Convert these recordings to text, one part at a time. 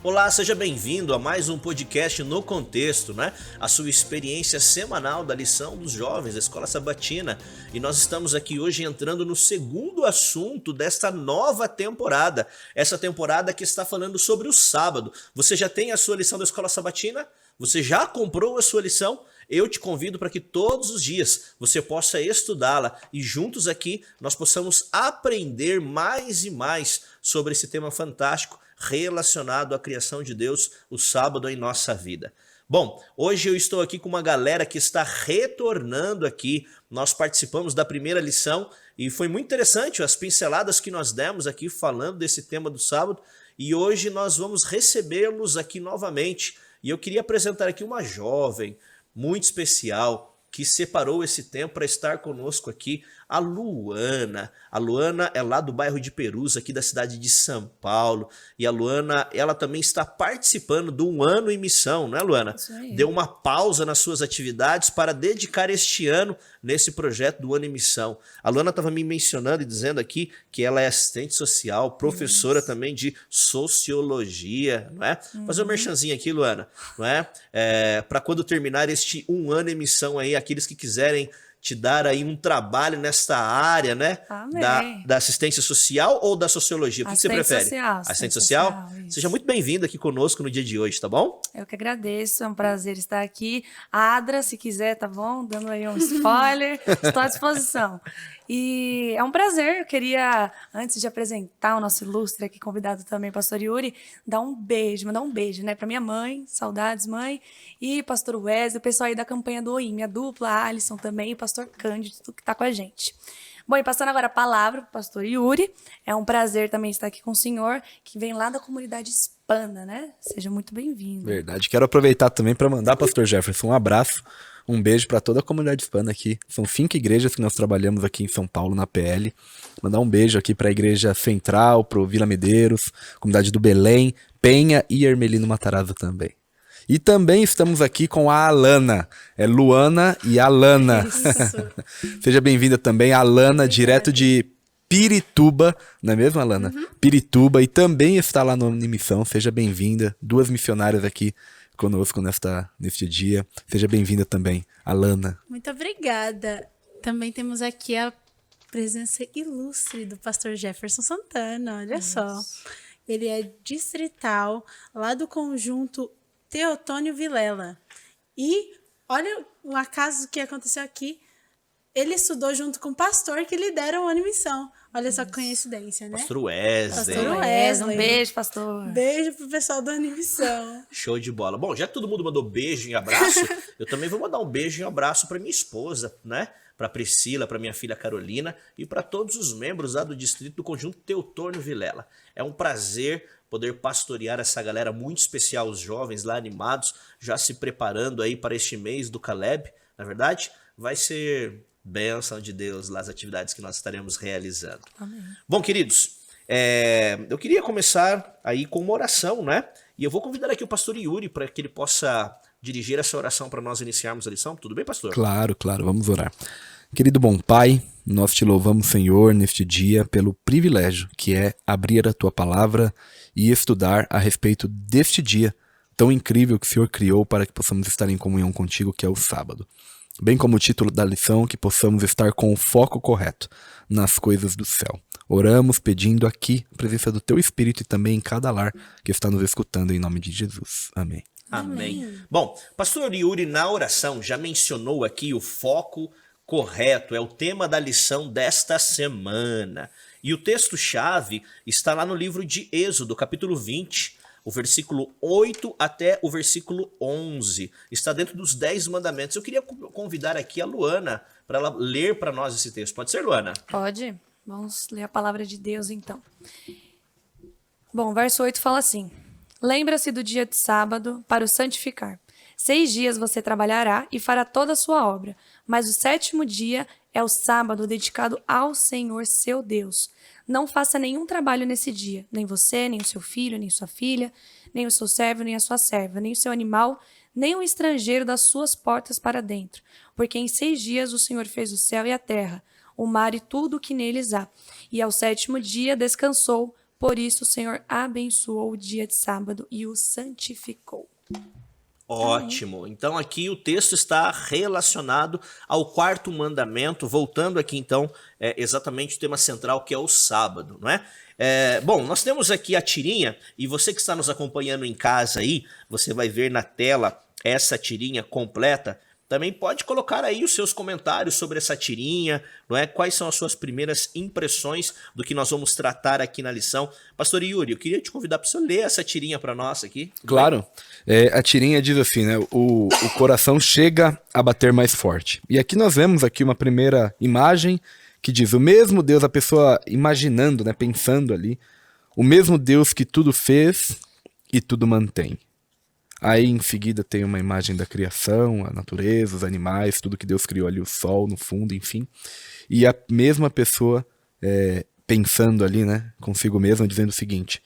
Olá, seja bem-vindo a mais um podcast no Contexto, né? A sua experiência semanal da lição dos jovens da Escola Sabatina. E nós estamos aqui hoje entrando no segundo assunto desta nova temporada. Essa temporada que está falando sobre o sábado. Você já tem a sua lição da Escola Sabatina? Você já comprou a sua lição? Eu te convido para que todos os dias você possa estudá-la e juntos aqui nós possamos aprender mais e mais sobre esse tema fantástico relacionado à criação de Deus, o sábado em nossa vida. Bom, hoje eu estou aqui com uma galera que está retornando aqui. Nós participamos da primeira lição e foi muito interessante as pinceladas que nós demos aqui falando desse tema do sábado. E hoje nós vamos recebê-los aqui novamente. E eu queria apresentar aqui uma jovem muito especial que separou esse tempo para estar conosco aqui, a Luana. A Luana é lá do bairro de Perus, aqui da cidade de São Paulo. E a Luana, ela também está participando do Um Ano em Missão, né, Luana? Isso aí. Deu uma pausa nas suas atividades para dedicar este ano nesse projeto do Ano em Missão. A Luana estava me mencionando e dizendo aqui que ela é assistente social, professora também de sociologia, não é? Fazer um merchanzinho aqui, Luana, não é? Para quando terminar este Um Ano em Missão aí, aqueles que quiserem te dar aí um trabalho nesta área, né? Amém. Da assistência social ou da sociologia? O que você prefere? Social, Assistente social? isso. Seja muito bem-vindo aqui conosco no dia de hoje, tá bom? Eu que agradeço, é um prazer estar aqui. Adra, se quiser, tá bom? Dando aí um spoiler, estou à disposição. E é um prazer, eu queria, antes de apresentar o nosso ilustre aqui, convidado também, pastor Yuri, mandar um beijo, né, para minha mãe, saudades, mãe, e pastor Wesley, o pessoal aí da campanha do OIM, minha dupla, a Alisson também, e o pastor Cândido, que tá com a gente. Bom, e passando agora a palavra para o pastor Yuri, é um prazer também estar aqui com o senhor, que vem lá da comunidade hispana, né? Seja muito bem-vindo. Verdade. Quero aproveitar também para mandar, pastor Jefferson, um abraço, um beijo para toda a comunidade hispana aqui. São 5 igrejas que nós trabalhamos aqui em São Paulo, na PL. Mandar um beijo aqui para a Igreja Central, para o Vila Medeiros, comunidade do Belém, Penha e Hermelino Matarazzo também. E também estamos aqui com a Alana. É Luana e Alana. Seja bem-vinda também, Alana, direto de Pirituba. Não é mesmo, Alana? Uhum. Pirituba. E também está lá no Missão. Seja bem-vinda. 2 missionárias aqui conosco neste dia. Seja bem-vinda também, Alana. Muito obrigada. Também temos aqui a presença ilustre do pastor Jefferson Santana. Olha só. Ele é distrital, lá do conjunto Teotônio Vilela. E olha o acaso que aconteceu aqui. Ele estudou junto com o pastor que lidera o Ano em Missão. Olha só que coincidência, né? Pastor Wesley. Pastor Wesley. Um beijo, pastor. Beijo pro pessoal do Ano em Missão. Show de bola. Bom, já que todo mundo mandou beijo e abraço, eu também vou mandar um beijo e um abraço para minha esposa, né? Para Priscila, para minha filha Carolina e para todos os membros lá do distrito do conjunto Teotônio Vilela. É um prazer poder pastorear essa galera muito especial, os jovens lá animados, já se preparando aí para este mês do Caleb. Na verdade, vai ser bênção de Deus lá as atividades que nós estaremos realizando. Amém. Bom, queridos, eu queria começar aí com uma oração, né? E eu vou convidar aqui o pastor Yuri para que ele possa dirigir essa oração para nós iniciarmos a lição. Tudo bem, pastor? Claro, vamos orar. Querido bom Pai, nós te louvamos, Senhor, neste dia pelo privilégio que é abrir a Tua Palavra e estudar a respeito deste dia tão incrível que o Senhor criou para que possamos estar em comunhão contigo, que é o sábado. Bem como o título da lição, que possamos estar com o foco correto nas coisas do céu. Oramos pedindo aqui a presença do Teu Espírito e também em cada lar que está nos escutando, em nome de Jesus. Amém. Amém. Bom, pastor Yuri, na oração, já mencionou aqui o foco correto, é o tema da lição desta semana. E o texto-chave está lá no livro de Êxodo, capítulo 20, o versículo 8 até o versículo 11. Está dentro dos 10 mandamentos. Eu queria convidar aqui a Luana para ela ler para nós esse texto. Pode ser, Luana? Pode. Vamos ler a palavra de Deus, então. Bom, verso 8 fala assim: Lembra-se do dia de sábado para o santificar. 6 dias você trabalhará e fará toda a sua obra, mas o 7º dia é o sábado dedicado ao Senhor seu Deus. Não faça nenhum trabalho nesse dia, nem você, nem o seu filho, nem sua filha, nem o seu servo, nem a sua serva, nem o seu animal, nem o estrangeiro das suas portas para dentro. Porque em 6 dias o Senhor fez o céu e a terra, o mar e tudo o que neles há. E ao 7º dia descansou, Por isso o Senhor abençoou o dia de sábado e o santificou. Ótimo. Então aqui o texto está relacionado ao quarto mandamento, voltando aqui então exatamente o tema central que é o sábado, não é? Bom, nós temos aqui a tirinha e você que está nos acompanhando em casa aí, você vai ver na tela essa tirinha completa. Também pode colocar aí os seus comentários sobre essa tirinha, não é? Quais são as suas primeiras impressões do que nós vamos tratar aqui na lição. Pastor Yuri, eu queria te convidar para você ler essa tirinha para nós aqui. Claro. A tirinha diz assim, né? O coração chega a bater mais forte. E aqui nós vemos aqui uma primeira imagem que diz o mesmo Deus, a pessoa imaginando, né? Pensando ali, o mesmo Deus que tudo fez e tudo mantém. Aí em seguida tem uma imagem da criação, a natureza, os animais, tudo que Deus criou ali, o sol no fundo, enfim. E a mesma pessoa pensando ali, né, consigo mesma, dizendo o seguinte: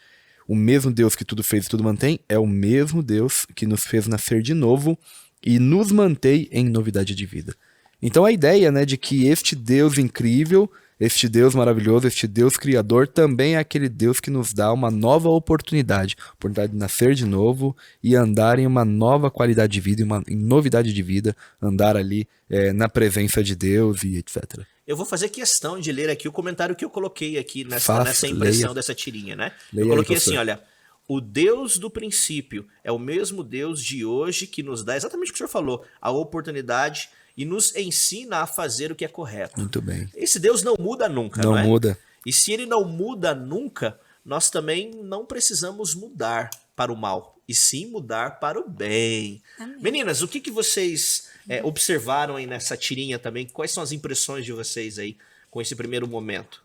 o mesmo Deus que tudo fez e tudo mantém é o mesmo Deus que nos fez nascer de novo e nos mantém em novidade de vida. Então a ideia, né, de que este Deus incrível, este Deus maravilhoso, este Deus criador, também é aquele Deus que nos dá uma nova oportunidade de nascer de novo e andar em uma nova qualidade de vida, em novidade de vida, andar ali na presença de Deus e etc. Eu vou fazer questão de ler aqui o comentário que eu coloquei aqui nessa impressão leia. Dessa tirinha, né? Leia eu coloquei aí, assim, olha, o Deus do princípio é o mesmo Deus de hoje que nos dá exatamente o que o senhor falou, a oportunidade e nos ensina a fazer o que é correto. Muito bem. Esse Deus não muda nunca, Não não é? muda. E se ele não muda nunca, nós também não precisamos mudar para o mal, e sim mudar para o bem. Amém. Meninas, o que vocês observaram aí nessa tirinha também? Quais são as impressões de vocês aí com esse primeiro momento?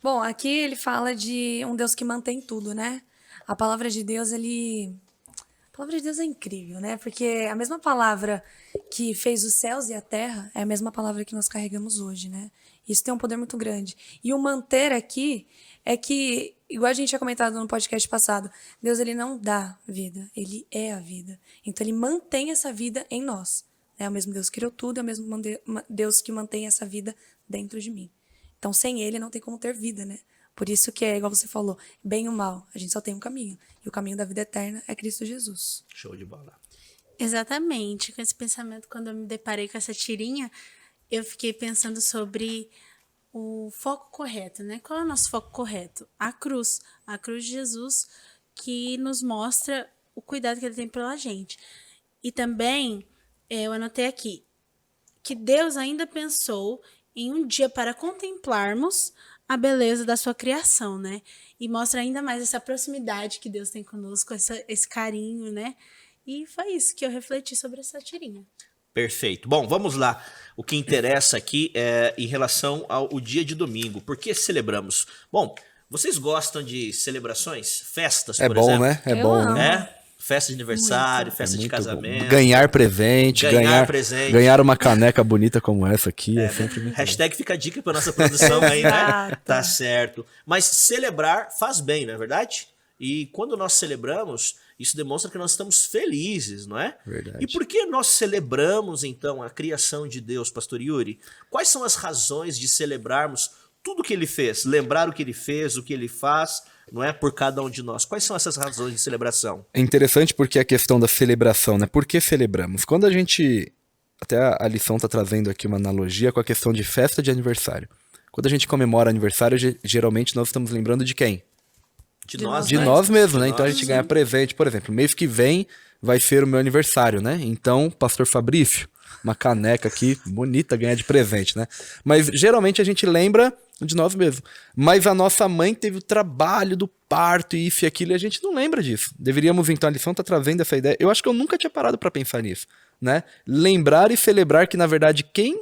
Bom, aqui ele fala de um Deus que mantém tudo, né? A palavra de Deus, A palavra de Deus é incrível, né? Porque a mesma palavra que fez os céus e a terra é a mesma palavra que nós carregamos hoje, né? Isso tem um poder muito grande. E o manter aqui é que, igual a gente tinha comentado no podcast passado, Deus ele não dá vida, ele é a vida. Então ele mantém essa vida em nós. É o mesmo Deus que criou tudo, é o mesmo Deus que mantém essa vida dentro de mim. Então sem ele não tem como ter vida, né? Por isso que é igual você falou, bem ou mal, a gente só tem um caminho. E o caminho da vida eterna é Cristo Jesus. Show de bola. Exatamente. Com esse pensamento, quando eu me deparei com essa tirinha, eu fiquei pensando sobre o foco correto, né? Qual é o nosso foco correto? A cruz de Jesus, que nos mostra o cuidado que ele tem pela gente. E também, eu anotei aqui, que Deus ainda pensou em um dia para contemplarmos a beleza da sua criação, né? E mostra ainda mais essa proximidade que Deus tem conosco, esse carinho, né? E foi isso que eu refleti sobre essa tirinha. Perfeito. Bom, vamos lá. O que interessa aqui é em relação ao dia de domingo. Por que celebramos? Bom, vocês gostam de celebrações? Festas, por exemplo? Né? É Eu bom, amo. né? Festa de aniversário, festa de Muito casamento. bom. Ganhar presente, ganhar uma caneca bonita como essa aqui é sempre muito Hashtag fica a dica para nossa produção aí, né? Exato. Tá certo. Mas celebrar faz bem, não é verdade? E quando nós celebramos, isso demonstra que nós estamos felizes, não é? Verdade. E por que nós celebramos, então, a criação de Deus, Pastor Yuri? Quais são as razões de celebrarmos tudo que ele fez? Lembrar o que ele fez, o que ele faz, não é? Por cada um de nós. Quais são essas razões de celebração? É interessante porque a questão da celebração, né? Por que celebramos? Quando a gente... Até a lição está trazendo aqui uma analogia com a questão de festa de aniversário. Quando a gente comemora aniversário, geralmente nós estamos lembrando de quem? De nós, De né? nós mesmos, né? De Então a nós. gente ganha presente. Por exemplo, mês que vem vai ser o meu aniversário, né? Então, Pastor Fabrício, uma caneca aqui bonita ganhar de presente, né? Mas geralmente a gente lembra de nós mesmos. Mas a nossa mãe teve o trabalho do parto e isso e aquilo e a gente não lembra disso. Deveríamos, então, a lição tá trazendo essa ideia. Eu acho que eu nunca tinha parado para pensar nisso, né? Lembrar e celebrar que, na verdade, quem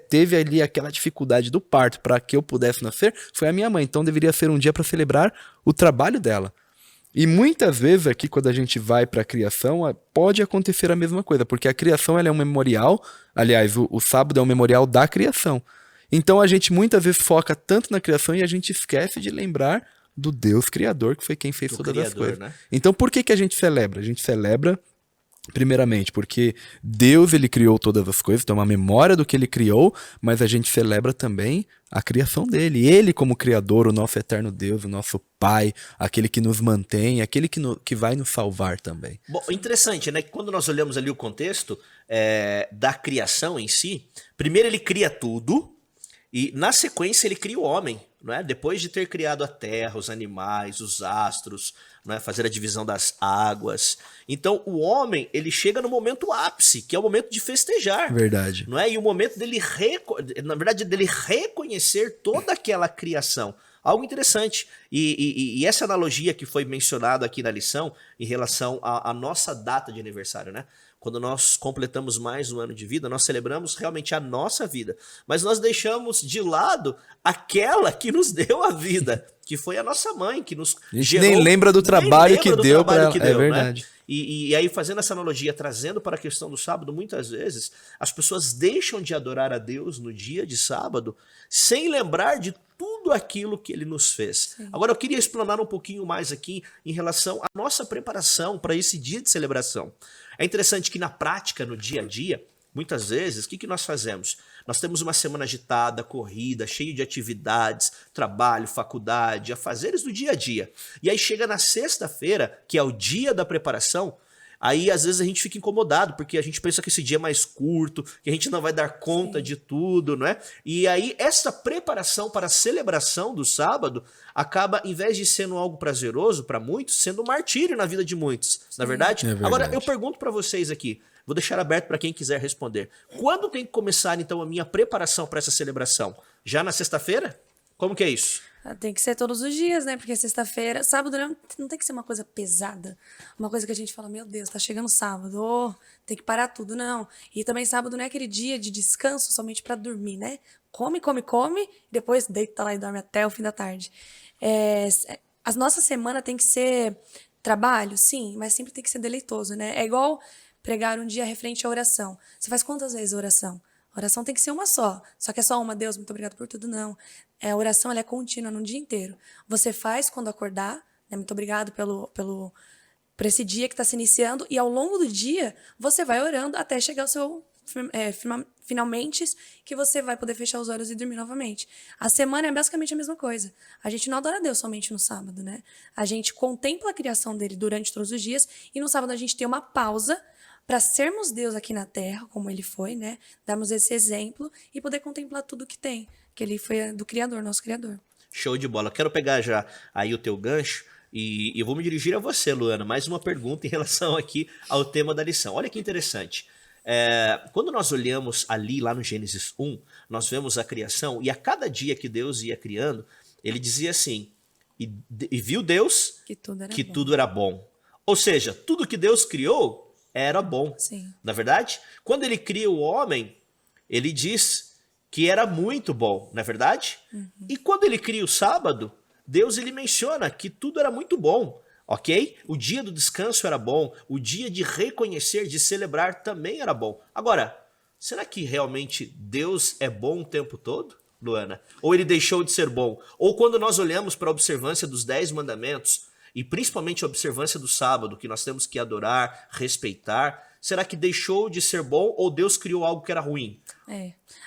teve ali aquela dificuldade do parto para que eu pudesse nascer foi a minha mãe. Então deveria ser um dia para celebrar o trabalho dela. E muitas vezes aqui, quando a gente vai para a criação, pode acontecer a mesma coisa, porque a criação ela é um memorial, aliás, o sábado é um memorial da criação. Então a gente muitas vezes foca tanto na criação e a gente esquece de lembrar do Deus criador, que foi quem fez Do todas as Criador, coisas. né? Então por que a gente celebra? A gente celebra Primeiramente, porque Deus, ele criou todas as coisas, tem uma memória do que ele criou, mas a gente celebra também a criação dele. Ele como criador, o nosso eterno Deus, o nosso Pai, aquele que nos mantém, aquele que vai nos salvar também. Bom, interessante, né? Que quando nós olhamos ali o contexto da criação em si, primeiro ele cria tudo e na sequência ele cria o homem, não é? Depois de ter criado a terra, os animais, os astros, não é? Fazer a divisão das águas. Então o homem, ele chega no momento ápice, que é o momento de festejar. Verdade. Não é? E o momento dele, na verdade, dele reconhecer toda aquela criação. Algo interessante. E essa analogia que foi mencionada aqui na lição em relação à nossa data de aniversário, né? Quando nós completamos mais um ano de vida, nós celebramos realmente a nossa vida. Mas nós deixamos de lado aquela que nos deu a vida, que foi a nossa mãe, que nos A gente gerou, nem lembra do trabalho que deu para ela. É né? verdade. E aí, fazendo essa analogia, trazendo para a questão do sábado, muitas vezes as pessoas deixam de adorar a Deus no dia de sábado sem lembrar de tudo aquilo que ele nos fez. Sim. Agora, eu queria explanar um pouquinho mais aqui em relação à nossa preparação para esse dia de celebração. É interessante que na prática, no dia a dia, muitas vezes, o que nós fazemos? Nós temos uma semana agitada, corrida, cheia de atividades, trabalho, faculdade, afazeres do dia a dia. E aí chega na sexta-feira, que é o dia da preparação, aí às vezes a gente fica incomodado, porque a gente pensa que esse dia é mais curto, que a gente não vai dar conta de tudo, não é? E aí essa preparação para a celebração do sábado acaba, em vez de sendo algo prazeroso para muitos, sendo um martírio na vida de muitos, na verdade? É verdade. Agora, eu pergunto para vocês aqui, vou deixar aberto para quem quiser responder. Quando tem que começar, então, a minha preparação para essa celebração? Já na sexta-feira? Como que é isso? Tem que ser todos os dias, né? Porque sexta-feira, sábado não tem que ser uma coisa pesada. Uma coisa que a gente fala, meu Deus, tá chegando sábado, tem que parar tudo, não. E também sábado não é aquele dia de descanso somente para dormir, né? Come, depois deita lá e dorme até o fim da tarde. A nossa semana tem que ser trabalho, sim, mas sempre tem que ser deleitoso, né? É igual pregar um dia referente à oração. Você faz quantas vezes a oração? A oração tem que ser uma só que é só uma, Deus, muito obrigado por tudo, não. A oração ela é contínua no dia inteiro. Você faz quando acordar, né? Muito obrigado por esse dia que está se iniciando, e ao longo do dia você vai orando até chegar ao seu finalmente, que você vai poder fechar os olhos e dormir novamente. A semana é basicamente a mesma coisa. A gente não adora Deus somente no sábado, né? A gente contempla a criação dele durante todos os dias, e no sábado a gente tem uma pausa para sermos Deus aqui na Terra, como ele foi, né? Darmos esse exemplo e poder contemplar tudo que tem, que ele foi do Criador, nosso Criador. Show de bola. Quero pegar já aí o teu gancho e eu vou me dirigir a você, Luana. Mais uma pergunta em relação aqui ao tema da lição. Olha que interessante. Quando nós olhamos ali, lá no Gênesis 1, nós vemos a criação, e a cada dia que Deus ia criando, ele dizia assim, e viu Deus que tudo era bom. Ou seja, tudo que Deus criou era bom. Sim. Na verdade, quando ele cria o homem, ele diz que era muito bom, não é verdade? Uhum. E quando ele cria o sábado, Deus ele menciona que tudo era muito bom, ok? O dia do descanso era bom, o dia de reconhecer, de celebrar também era bom. Agora, será que realmente Deus é bom o tempo todo, Luana? Ou ele deixou de ser bom? Ou quando nós olhamos para a observância dos 10 mandamentos, e principalmente a observância do sábado, que nós temos que adorar, respeitar, será que deixou de ser bom ou Deus criou algo que era ruim?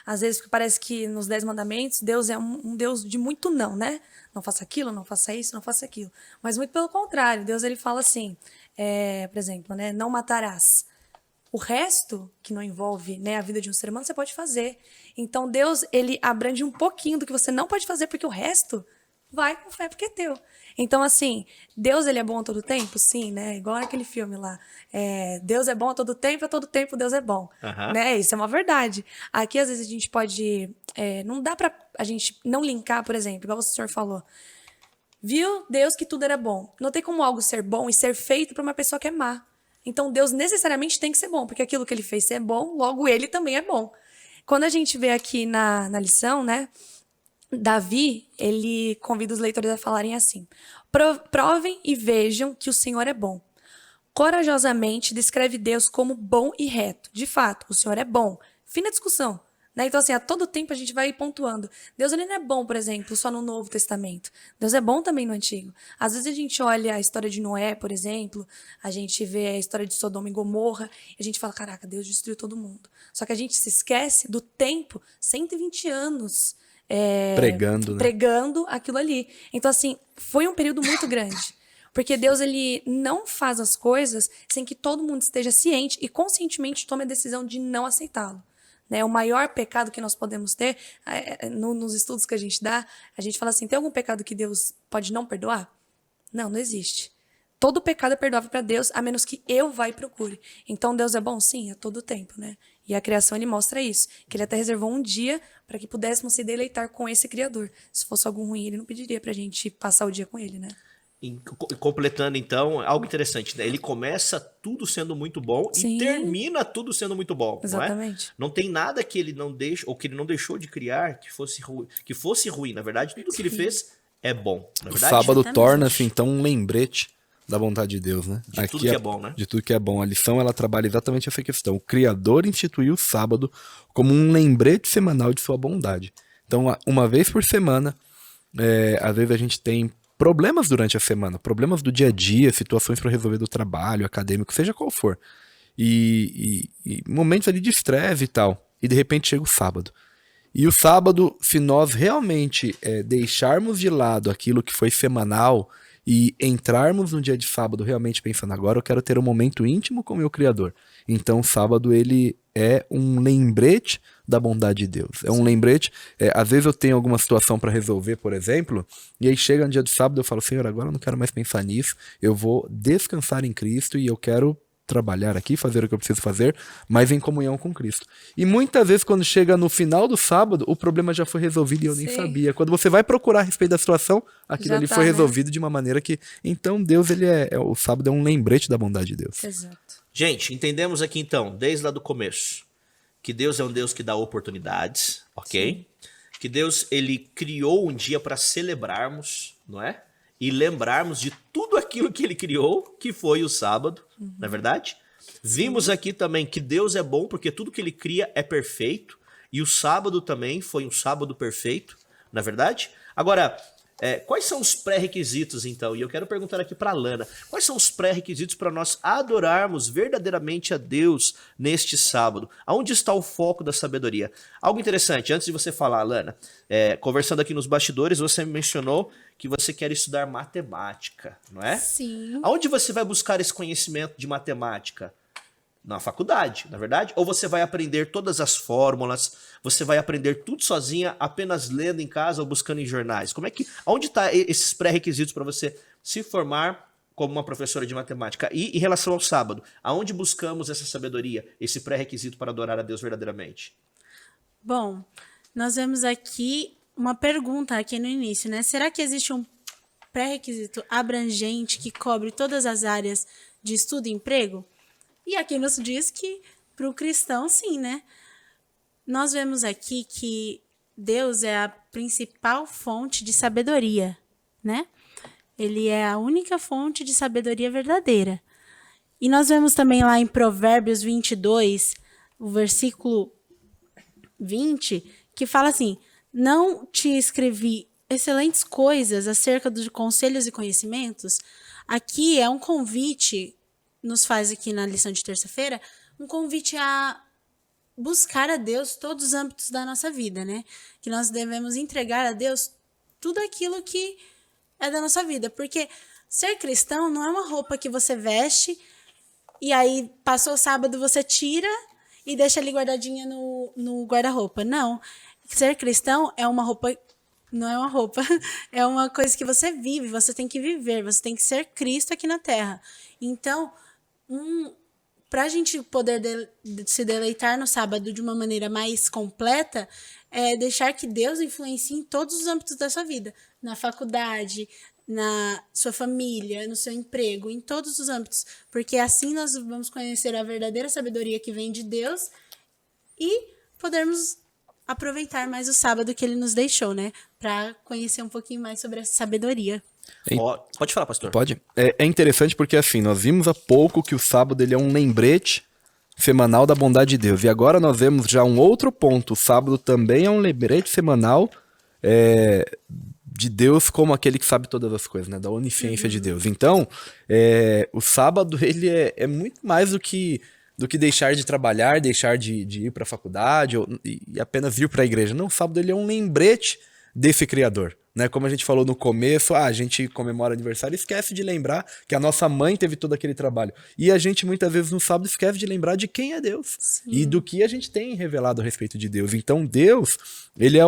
Às vezes parece que nos 10 mandamentos, Deus é um Deus de muito não, né? Não faça aquilo, não faça isso, não faça aquilo. Mas muito pelo contrário, Deus ele fala assim, por exemplo, né? Não matarás. O resto, que não envolve, né, a vida de um ser humano, você pode fazer. Então Deus, ele abrange um pouquinho do que você não pode fazer, porque o resto vai com fé porque é teu. Então, assim, Deus ele é bom a todo tempo? Sim, né? Igual naquele filme lá. Deus é bom a todo tempo Deus é bom. Uhum. Né? Isso é uma verdade. Aqui, às vezes, a gente pode... não dá pra a gente não linkar, por exemplo, igual o senhor falou. Viu Deus que tudo era bom. Não tem como algo ser bom e ser feito pra uma pessoa que é má. Então, Deus necessariamente tem que ser bom, porque aquilo que ele fez é bom, logo ele também é bom. Quando a gente vê aqui na lição, né? Davi, ele convida os leitores a falarem assim: provem e vejam que o Senhor é bom. Corajosamente descreve Deus como bom e reto. De fato, o Senhor é bom. Fim da discussão. Né? Então, assim, a todo tempo a gente vai pontuando. Deus, ele não é bom, por exemplo, só no Novo Testamento. Deus é bom também no Antigo. Às vezes a gente olha a história de Noé, por exemplo, a gente vê a história de Sodoma e Gomorra, e a gente fala, caraca, Deus destruiu todo mundo. Só que a gente se esquece do tempo, 120 anos Pregando, né? pregando aquilo ali. Então, assim, foi um período muito grande. Porque Deus, ele não faz as coisas sem que todo mundo esteja ciente e conscientemente tome a decisão de não aceitá-lo. Né? O maior pecado que nós podemos ter, nos estudos que a gente dá, a gente fala assim, tem algum pecado que Deus pode não perdoar? Não, não existe. Todo pecado é perdoável para Deus, a menos que eu vá e procure. Então, Deus é bom? Sim, a todo tempo, né? E a criação, ele mostra isso. Que ele até reservou um dia para que pudéssemos se deleitar com esse Criador. Se fosse algum ruim, ele não pediria para a gente passar o dia com ele, né? Completando, então, algo interessante, né? Ele começa tudo sendo muito bom Sim. e termina tudo sendo muito bom. Exatamente. Não tem nada que ele não deixe, ou que ele não deixou de criar que fosse ruim. Na verdade, tudo que ele fez é bom. Na O verdade, sábado Exatamente. torna-se, então, um lembrete da vontade de Deus, né? De tudo que é bom, né? De tudo que é bom. A lição, ela trabalha exatamente essa questão. O Criador instituiu o sábado como um lembrete semanal de sua bondade. Então, uma vez por semana, às vezes a gente tem problemas durante a semana, problemas do dia a dia, situações para resolver do trabalho, acadêmico, seja qual for. E momentos ali de estresse e tal. E de repente chega o sábado. E o sábado, se nós realmente deixarmos de lado aquilo que foi semanal e entrarmos no dia de sábado realmente pensando, agora eu quero ter um momento íntimo com o meu Criador. Então o sábado, ele é um lembrete da bondade de Deus. É um lembrete, às vezes eu tenho alguma situação para resolver, por exemplo, e aí chega no dia de sábado eu falo, Senhor, agora eu não quero mais pensar nisso, eu vou descansar em Cristo e eu quero trabalhar aqui, fazer o que eu preciso fazer, mas em comunhão com Cristo. E muitas vezes quando chega no final do sábado, o problema já foi resolvido e eu nem Sim. sabia. Quando você vai procurar a respeito da situação, aquilo Já ali tá, foi né? resolvido de uma maneira que... Então Deus, ele o sábado é um lembrete da bondade de Deus. Exato. Gente, entendemos aqui então, desde lá do começo, que Deus é um Deus que dá oportunidades, ok? Que Deus, ele criou um dia para celebrarmos, não é? E lembrarmos de tudo aquilo que ele criou, que foi o sábado, não é verdade? Vimos aqui também que Deus é bom porque tudo que ele cria é perfeito, e o sábado também foi um sábado perfeito, não é verdade? Agora, quais são os pré-requisitos, então? E eu quero perguntar aqui para a Lana, quais são os pré-requisitos para nós adorarmos verdadeiramente a Deus neste sábado? Aonde está o foco da sabedoria? Algo interessante, antes de você falar, Lana, conversando aqui nos bastidores, você me mencionou que você quer estudar matemática, não é? Sim. Aonde você vai buscar esse conhecimento de matemática? Na faculdade, na verdade? Ou você vai aprender todas as fórmulas, você vai aprender tudo sozinha, apenas lendo em casa ou buscando em jornais? Onde está esses pré-requisitos para você se formar como uma professora de matemática? E em relação ao sábado, aonde buscamos essa sabedoria, esse pré-requisito para adorar a Deus verdadeiramente? Bom, nós vemos aqui uma pergunta aqui no início, né? Será que existe um pré-requisito abrangente que cobre todas as áreas de estudo e emprego? E aqui nos diz que para o cristão, sim, né? Nós vemos aqui que Deus é a principal fonte de sabedoria, né? Ele é a única fonte de sabedoria verdadeira. E nós vemos também lá em Provérbios 22, o versículo 20, que fala assim, não te escrevi excelentes coisas acerca dos conselhos e conhecimentos. Aqui é um convite, nos faz aqui na lição de terça-feira, um convite a buscar a Deus todos os âmbitos da nossa vida, né? Que nós devemos entregar a Deus tudo aquilo que é da nossa vida. Porque ser cristão não é uma roupa que você veste e aí passou o sábado você tira e deixa ali guardadinha no guarda-roupa. Não. Ser cristão é uma roupa... Não é uma roupa, é uma coisa que você vive, você tem que viver, você tem que ser Cristo aqui na Terra. Então, para a gente poder se deleitar no sábado de uma maneira mais completa, é deixar que Deus influencie em todos os âmbitos da sua vida. Na faculdade, na sua família, no seu emprego, em todos os âmbitos. Porque assim nós vamos conhecer a verdadeira sabedoria que vem de Deus e podermos aproveitar mais o sábado que ele nos deixou, né? Para conhecer um pouquinho mais sobre essa sabedoria. Pode falar, pastor. Pode. É interessante porque, assim, nós vimos há pouco que o sábado, ele é um lembrete semanal da bondade de Deus. E agora nós vemos já um outro ponto. O sábado também é um lembrete semanal de Deus como aquele que sabe todas as coisas, né? Da onisciência de Deus. Então, o sábado ele é muito mais do que deixar de trabalhar, deixar de ir para a faculdade e apenas ir para a igreja. Não, o sábado ele é um lembrete desse Criador. Né? Como a gente falou no começo, a gente comemora aniversário e esquece de lembrar que a nossa mãe teve todo aquele trabalho. E a gente muitas vezes no sábado esquece de lembrar de quem é Deus. Sim. E do que a gente tem revelado a respeito de Deus. Então Deus, ele é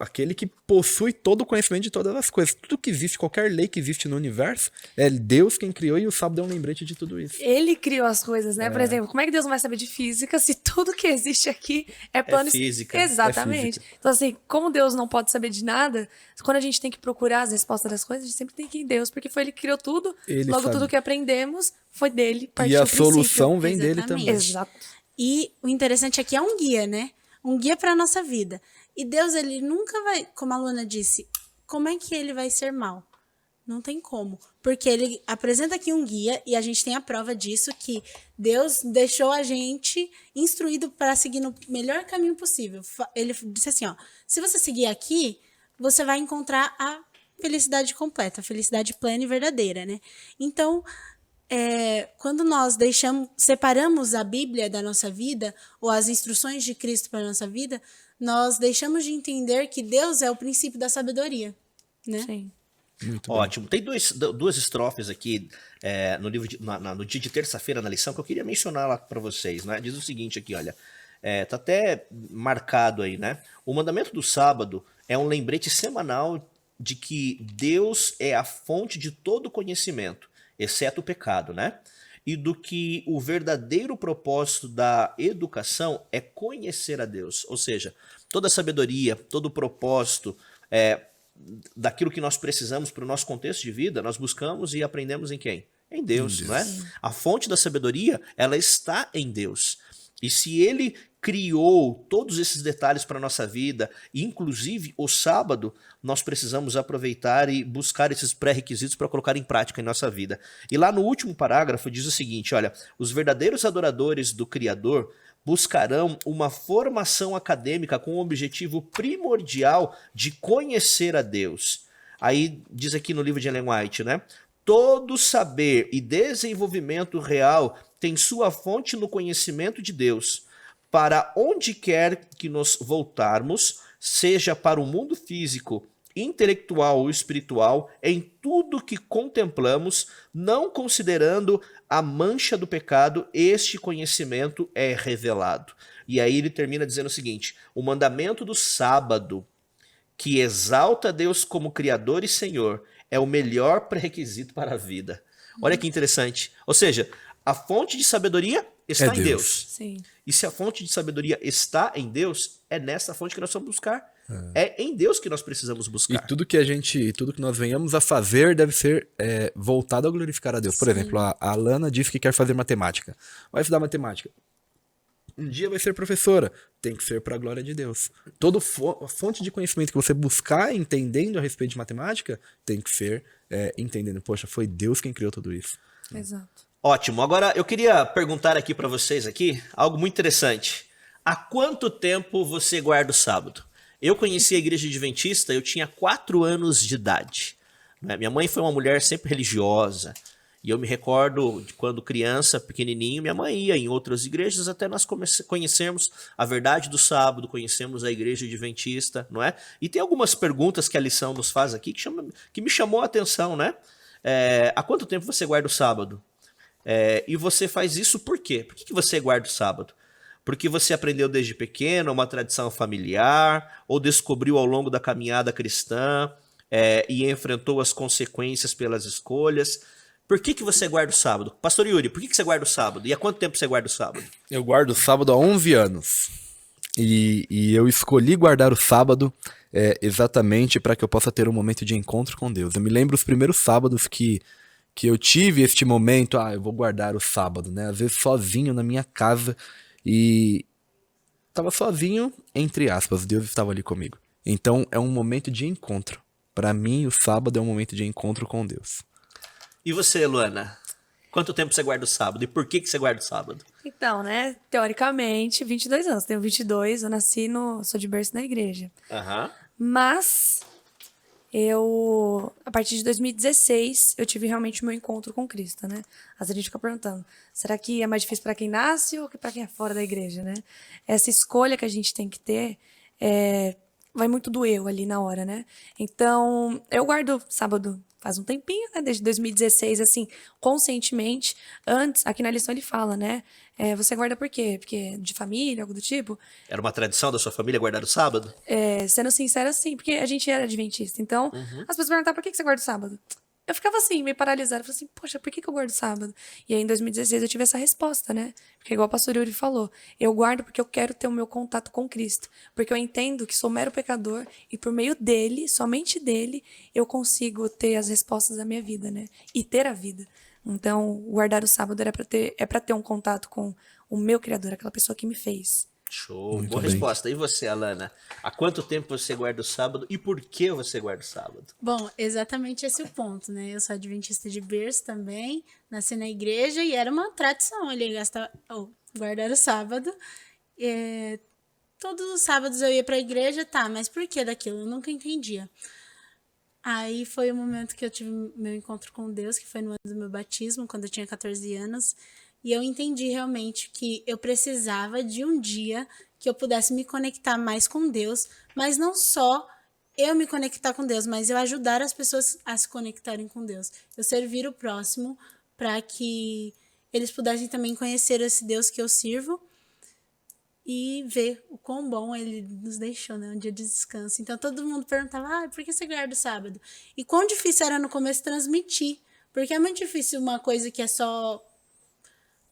aquele que possui todo o conhecimento de todas as coisas. Tudo que existe, qualquer lei que existe no universo, é Deus quem criou e o sábado é um lembrete de tudo isso. Ele criou as coisas, né? Por exemplo, como é que Deus não vai saber de física se tudo que existe aqui é plano... física. Exatamente. Então, assim, como Deus não pode saber de nada, quando a gente tem que procurar as respostas das coisas, a gente sempre tem que ir em Deus, porque foi Ele que criou tudo, logo tudo que aprendemos foi dele, e a solução vem dele também. Exato. E o interessante aqui é um guia, né? Um guia para a nossa vida. E Deus, ele nunca vai, como a Luana disse, como é que ele vai ser mal? Não tem como. Porque ele apresenta aqui um guia e a gente tem a prova disso, que Deus deixou a gente instruído para seguir no melhor caminho possível. Ele disse assim, ó, se você seguir aqui, você vai encontrar a felicidade completa, a felicidade plena e verdadeira, né? Então, quando nós separamos a Bíblia da nossa vida, ou as instruções de Cristo para a nossa vida, nós deixamos de entender que Deus é o princípio da sabedoria, né? Sim. Muito Ótimo. Tem duas estrofes aqui no livro no dia de terça-feira na lição que eu queria mencionar lá para vocês, né? Diz o seguinte aqui, olha, tá até marcado aí, né? O mandamento do sábado é um lembrete semanal de que Deus é a fonte de todo conhecimento, exceto o pecado, né? E do que o verdadeiro propósito da educação é conhecer a Deus. Ou seja, toda a sabedoria, todo o propósito daquilo que nós precisamos para o nosso contexto de vida, nós buscamos e aprendemos em quem? Em Deus, não é? A fonte da sabedoria, ela está em Deus. E se Ele criou todos esses detalhes para a nossa vida, inclusive o sábado, nós precisamos aproveitar e buscar esses pré-requisitos para colocar em prática em nossa vida. E lá no último parágrafo diz o seguinte, olha, os verdadeiros adoradores do Criador buscarão uma formação acadêmica com o objetivo primordial de conhecer a Deus. Aí diz aqui no livro de Ellen White, né? Todo saber e desenvolvimento real tem sua fonte no conhecimento de Deus. Para onde quer que nos voltarmos, seja para o mundo físico, intelectual ou espiritual, em tudo que contemplamos, não considerando a mancha do pecado, este conhecimento é revelado. E aí ele termina dizendo o seguinte, o mandamento do sábado, que exalta Deus como Criador e Senhor, é o melhor pré-requisito para a vida. Olha que interessante. Ou seja, a fonte de sabedoria está em Deus. Sim. E se a fonte de sabedoria está em Deus, é nessa fonte que nós vamos buscar. É em Deus que nós precisamos buscar. E tudo que nós venhamos a fazer deve ser voltado a glorificar a Deus. Por exemplo, a Alana disse que quer fazer matemática. Vai estudar matemática. Um dia vai ser professora. Tem que ser para a glória de Deus. Toda a fonte de conhecimento que você buscar entendendo a respeito de matemática tem que ser entendendo. Poxa, foi Deus quem criou tudo isso. Exato. Ótimo. Agora, eu queria perguntar aqui para vocês algo muito interessante. Há quanto tempo você guarda o sábado? Eu conheci a igreja adventista, eu tinha 4 anos de idade. Minha mãe foi uma mulher sempre religiosa. E eu me recordo de quando criança, pequenininho, minha mãe ia em outras igrejas até nós conhecermos a verdade do sábado, conhecemos a igreja adventista, não é? E tem algumas perguntas que a lição nos faz aqui que me chamou a atenção, né? Há quanto tempo você guarda o sábado? E você faz isso por quê? Por que você guarda o sábado? Porque você aprendeu desde pequeno, uma tradição familiar, ou descobriu ao longo da caminhada cristã e enfrentou as consequências pelas escolhas. Por que você guarda o sábado? Pastor Yuri, por que você guarda o sábado? E há quanto tempo você guarda o sábado? Eu guardo o sábado há 11 anos. E eu escolhi guardar o sábado exatamente para que eu possa ter um momento de encontro com Deus. Eu me lembro os primeiros sábados que eu tive este momento, eu vou guardar o sábado, né? Às vezes sozinho na minha casa e estava sozinho, entre aspas, Deus estava ali comigo. Então é um momento de encontro. Para mim, o sábado é um momento de encontro com Deus. E você, Luana? Quanto tempo você guarda o sábado? E por que você guarda o sábado? Então, né, teoricamente, 22 anos. Tenho 22, eu nasci sou de berço na igreja. Aham. Mas a partir de 2016, eu tive realmente o meu encontro com Cristo, né? Às vezes a gente fica perguntando, será que é mais difícil para quem nasce ou para quem é fora da igreja, né? Essa escolha que a gente tem que ter vai muito do eu ali na hora, né? Então, eu guardo sábado faz um tempinho, né? Desde 2016, assim, conscientemente. Antes, aqui na lição ele fala, né? Você guarda por quê? Porque de família, algo do tipo? Era uma tradição da sua família guardar o sábado? Sendo sincera, sim, porque a gente era adventista. Então, as pessoas perguntavam por que você guarda o sábado? Eu ficava assim, meio paralisada. Eu falei assim, poxa, por que eu guardo o sábado? E aí, em 2016, eu tive essa resposta, né? Porque, igual o pastor Yuri falou, eu guardo porque eu quero ter o meu contato com Cristo. Porque eu entendo que sou mero pecador e por meio dele, somente dele, eu consigo ter as respostas da minha vida, né? E ter a vida. Então, guardar o sábado é pra ter um contato com o meu Criador, aquela pessoa que me fez. Show, Muito boa bem. resposta. E você, Alana? Há quanto tempo você guarda o sábado e por que você guarda o sábado? Bom, exatamente esse é o ponto, né? Eu sou adventista de berço também, nasci na igreja e era uma tradição ali guardar o sábado. Todos os sábados eu ia para a igreja, tá, mas por que daquilo? Eu nunca entendia. Aí foi o momento que eu tive meu encontro com Deus, que foi no ano do meu batismo, quando eu tinha 14 anos. E eu entendi realmente que eu precisava de um dia que eu pudesse me conectar mais com Deus, mas não só eu me conectar com Deus, mas eu ajudar as pessoas a se conectarem com Deus. Eu servir o próximo para que eles pudessem também conhecer esse Deus que eu sirvo e ver o quão bom ele nos deixou, né? Um dia de descanso. Então todo mundo perguntava, por que você guarda o sábado? E quão difícil era no começo transmitir, porque é muito difícil uma coisa que é só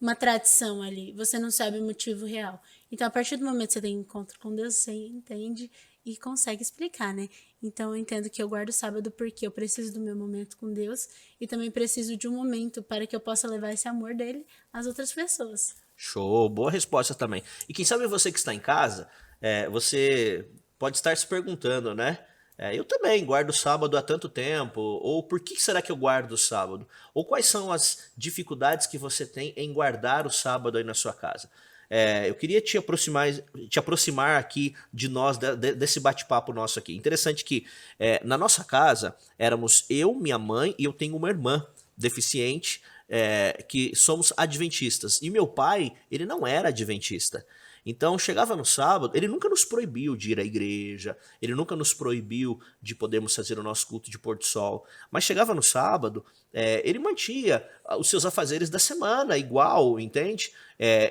uma tradição ali, você não sabe o motivo real. Então, a partir do momento que você tem encontro com Deus, você entende e consegue explicar, né? Então, eu entendo que eu guardo o sábado porque eu preciso do meu momento com Deus e também preciso de um momento para que eu possa levar esse amor dele às outras pessoas. Show, boa resposta também. E quem sabe você que está em casa, você pode estar se perguntando, né? Eu também guardo o sábado há tanto tempo, ou por que será que eu guardo o sábado? Ou quais são as dificuldades que você tem em guardar o sábado aí na sua casa? Eu queria te aproximar aqui de nós, desse bate-papo nosso aqui. Interessante que na nossa casa éramos eu, minha mãe e eu tenho uma irmã deficiente, que somos adventistas. E meu pai, ele não era adventista. Então, chegava no sábado, ele nunca nos proibiu de ir à igreja, ele nunca nos proibiu de podermos fazer o nosso culto de pôr do sol, mas chegava no sábado, ele mantinha os seus afazeres da semana igual, entende?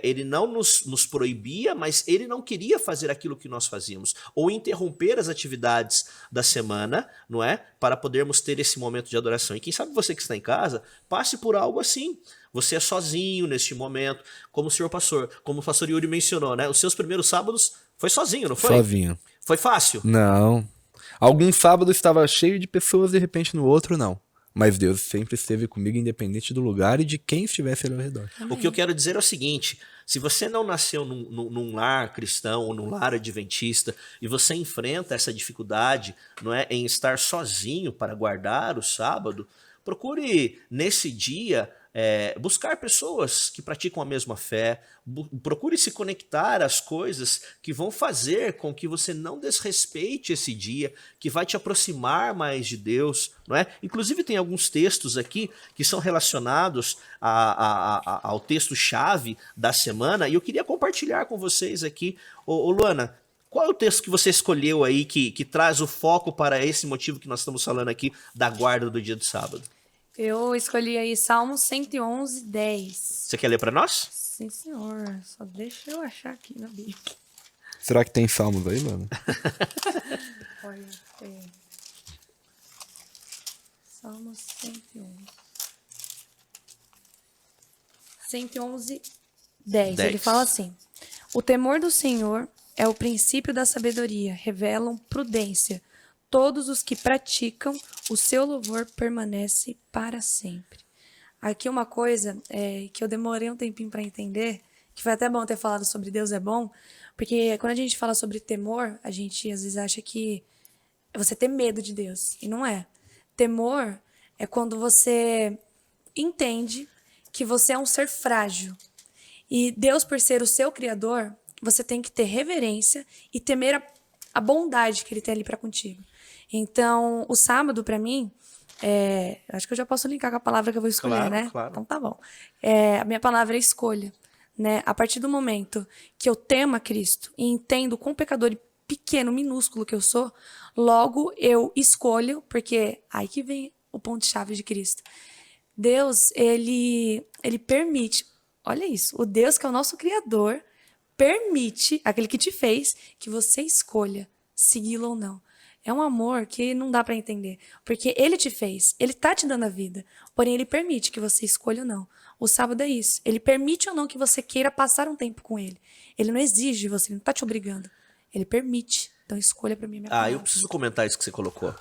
Ele não nos proibia, mas ele não queria fazer aquilo que nós fazíamos, ou interromper as atividades da semana, não é? Para podermos ter esse momento de adoração. E quem sabe você que está em casa, passe por algo assim. Você é sozinho neste momento, como o pastor Yuri mencionou, né? Os seus primeiros sábados foi sozinho, não foi? Sozinho. Foi fácil? Não. Algum sábado estava cheio de pessoas, de repente no outro não. Mas Deus sempre esteve comigo, independente do lugar e de quem estivesse ali ao redor. O que eu quero dizer é o seguinte: se você não nasceu num lar cristão ou num lar adventista e você enfrenta essa dificuldade, não é, em estar sozinho para guardar o sábado, procure nesse dia buscar pessoas que praticam a mesma fé, procure se conectar às coisas que vão fazer com que você não desrespeite esse dia, que vai te aproximar mais de Deus, não é? Inclusive tem alguns textos aqui que são relacionados ao texto-chave da semana e eu queria compartilhar com vocês aqui. Ô Luana, qual é o texto que você escolheu aí que traz o foco para esse motivo que nós estamos falando aqui da guarda do dia do sábado? Eu escolhi aí Salmo 111, 10. Você quer ler para nós? Sim, senhor. Só deixa eu achar aqui na Bíblia. Será que tem salmos aí, mano? Olha, tem. Salmo 111. 111, 10. Ele fala assim: o temor do Senhor é o princípio da sabedoria, revelam prudência. Todos os que praticam, o seu louvor permanece para sempre. Aqui uma coisa que eu demorei um tempinho para entender, que foi até bom ter falado sobre Deus é bom, porque quando a gente fala sobre temor, a gente às vezes acha que é você ter medo de Deus, e não é. Temor é quando você entende que você é um ser frágil. E Deus, por ser o seu criador, você tem que ter reverência e temer a bondade que ele tem ali para contigo. Então, o sábado, para mim, acho que eu já posso linkar com a palavra que eu vou escolher, Claro, né? claro. Então tá bom. A minha palavra é escolha. Né? A partir do momento que eu temo a Cristo e entendo quão pecador pequeno, minúsculo que eu sou, logo eu escolho, porque aí que vem o ponto-chave de Cristo. Deus, ele permite, olha isso, o Deus que é o nosso Criador, permite, aquele que te fez, que você escolha segui-lo ou não. É um amor que não dá pra entender, porque ele te fez, ele tá te dando a vida, porém ele permite que você escolha ou não. O sábado é isso, ele permite ou não que você queira passar um tempo com ele. Ele não exige de você, ele não tá te obrigando, ele permite. Então escolha pra mim a minha palavra. Eu preciso comentar isso que você colocou,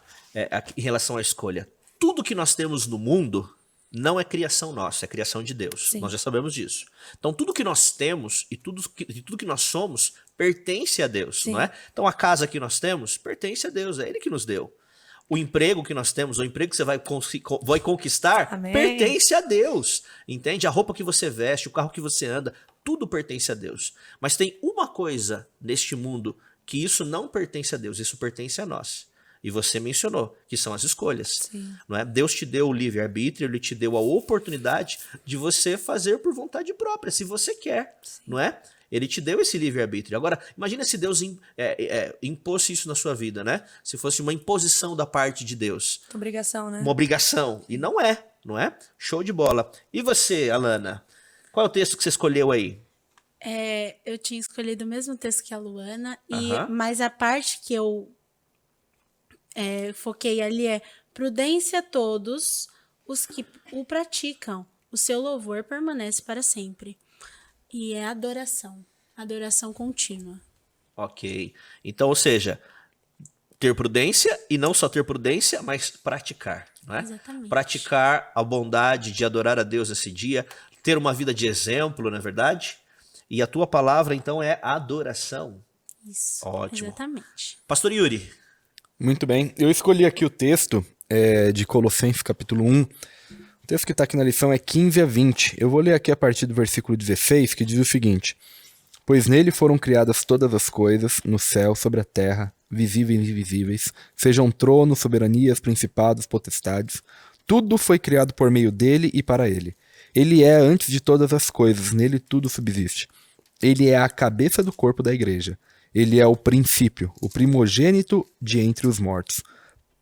em relação à escolha. Tudo que nós temos no mundo não é criação nossa, é criação de Deus. Sim. Nós já sabemos disso. Então tudo que nós temos e tudo que nós somos pertence a Deus, Sim. não é? Então a casa que nós temos pertence a Deus, é Ele que nos deu. O emprego que nós temos, o emprego que você vai conquistar, Amém. pertence a Deus. Entende? A roupa que você veste, o carro que você anda, tudo pertence a Deus. Mas tem uma coisa neste mundo que isso não pertence a Deus, isso pertence a nós. E você mencionou, que são as escolhas. Sim. Não é? Deus te deu o livre-arbítrio, Ele te deu a oportunidade de você fazer por vontade própria, se você quer. Não é? Ele te deu esse livre-arbítrio. Agora, imagina se Deus impôs isso na sua vida, né? Se fosse uma imposição da parte de Deus. Obrigação, né? Uma obrigação. E não é, não é? Show de bola. E você, Alana? Qual é o texto que você escolheu aí? Eu tinha escolhido o mesmo texto que a Luana, Aham. mas a parte que eu foquei ali é: prudência a todos os que o praticam, o seu louvor permanece para sempre. E é adoração contínua. Ok. Então, ou seja, ter prudência e não só ter prudência, mas praticar, não é? Exatamente. Praticar a bondade de adorar a Deus esse dia, ter uma vida de exemplo, não é verdade? E a tua palavra, então, é adoração. Isso. Ótimo. Exatamente. Pastor Yuri. Muito bem. Eu escolhi aqui o texto de Colossenses capítulo 1. O texto que está aqui na lição é 15 a 20. Eu vou ler aqui a partir do versículo 16, que diz o seguinte: Pois nele foram criadas todas as coisas, no céu, sobre a terra, visíveis e invisíveis, sejam tronos, soberanias, principados, potestades. Tudo foi criado por meio dele e para ele. Ele é antes de todas as coisas, nele tudo subsiste. Ele é a cabeça do corpo da igreja. Ele é o princípio, o primogênito de entre os mortos,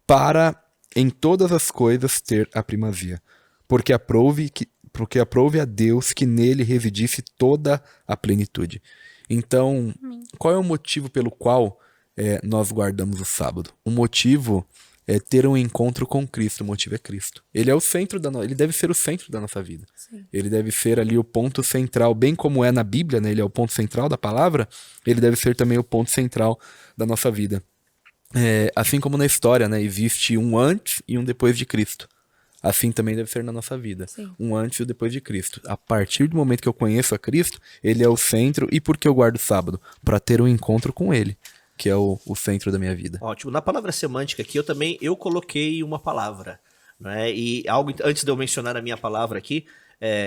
para em todas as coisas ter a primazia. Porque aprouve a Deus que nele residisse toda a plenitude. Então, qual é o motivo pelo qual nós guardamos o sábado? O motivo é ter um encontro com Cristo. O motivo é Cristo. Ele é o centro ele deve ser o centro da nossa vida. Sim. Ele deve ser ali o ponto central, bem como é na Bíblia, né? Ele é o ponto central da palavra, ele deve ser também o ponto central da nossa vida. Assim como na história, né? Existe um antes e um depois de Cristo. Assim também deve ser na nossa vida. Sim. Um antes e o depois de Cristo. A partir do momento que eu conheço a Cristo, ele é o centro. E por que eu guardo o sábado? Para ter um encontro com ele, que é o centro da minha vida. Ótimo. Na palavra semântica aqui, eu coloquei uma palavra, né? E algo, antes de eu mencionar a minha palavra aqui,